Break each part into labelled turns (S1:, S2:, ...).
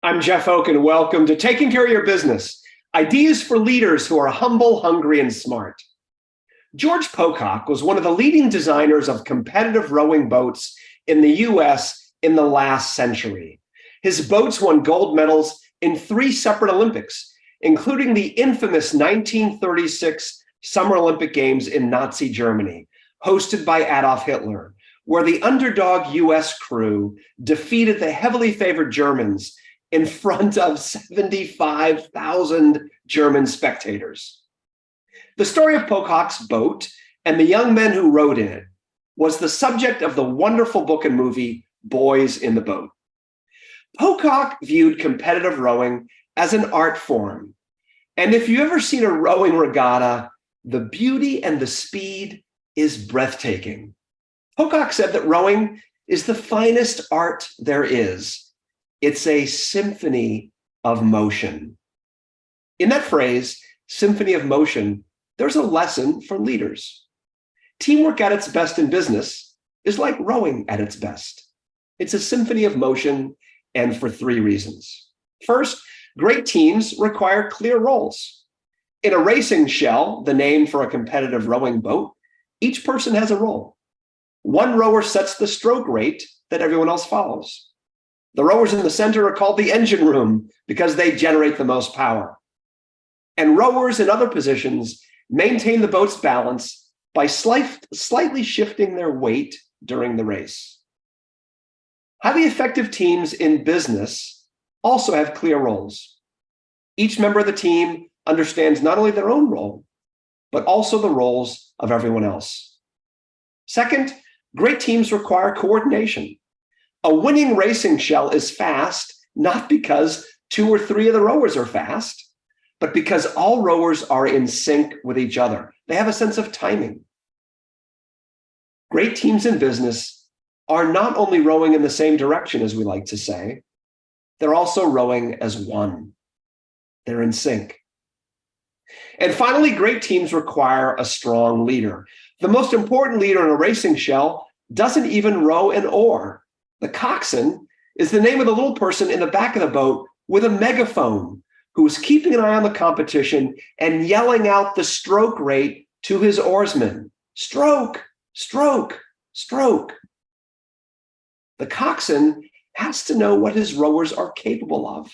S1: I'm Jeff Oak, and welcome to Taking Care of Your Business, ideas for leaders who are humble, hungry, and smart. George Pocock was one of the leading designers of competitive rowing boats in the US in the last century. His boats won gold medals in 3 separate Olympics, including the infamous 1936 Summer Olympic Games in Nazi Germany, hosted by Adolf Hitler, where the underdog US crew defeated the heavily favored Germans in front of 75,000 German spectators. The story of Pocock's boat and the young men who rowed in it was the subject of the wonderful book and movie, Boys in the Boat. Pocock viewed competitive rowing as an art form. And if you've ever seen a rowing regatta, the beauty and the speed is breathtaking. Pocock said that rowing is the finest art there is. It's a symphony of motion. In that phrase, symphony of motion, there's a lesson for leaders. Teamwork at its best in business is like rowing at its best. It's a symphony of motion, and for 3 reasons. First, great teams require clear roles. In a racing shell, the name for a competitive rowing boat, each person has a role. One rower sets the stroke rate that everyone else follows. The rowers in the center are called the engine room because they generate the most power. And rowers in other positions maintain the boat's balance by slightly shifting their weight during the race. Highly effective teams in business also have clear roles. Each member of the team understands not only their own role, but also the roles of everyone else. Second, great teams require coordination. A winning racing shell is fast, not because 2 or 3 of the rowers are fast, but because all rowers are in sync with each other. They have a sense of timing. Great teams in business are not only rowing in the same direction, as we like to say, they're also rowing as one. They're in sync. And finally, great teams require a strong leader. The most important leader in a racing shell doesn't even row an oar. The coxswain is the name of the little person in the back of the boat with a megaphone who is keeping an eye on the competition and yelling out the stroke rate to his oarsmen. Stroke, stroke, stroke. The coxswain has to know what his rowers are capable of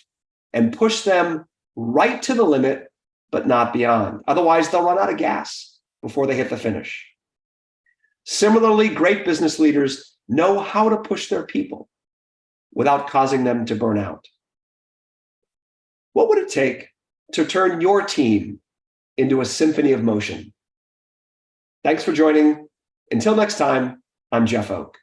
S1: and push them right to the limit, but not beyond. Otherwise, they'll run out of gas before they hit the finish. Similarly, great business leaders know how to push their people without causing them to burn out. What would it take to turn your team into a symphony of motion? Thanks for joining. Until next time, I'm Jeff Oak.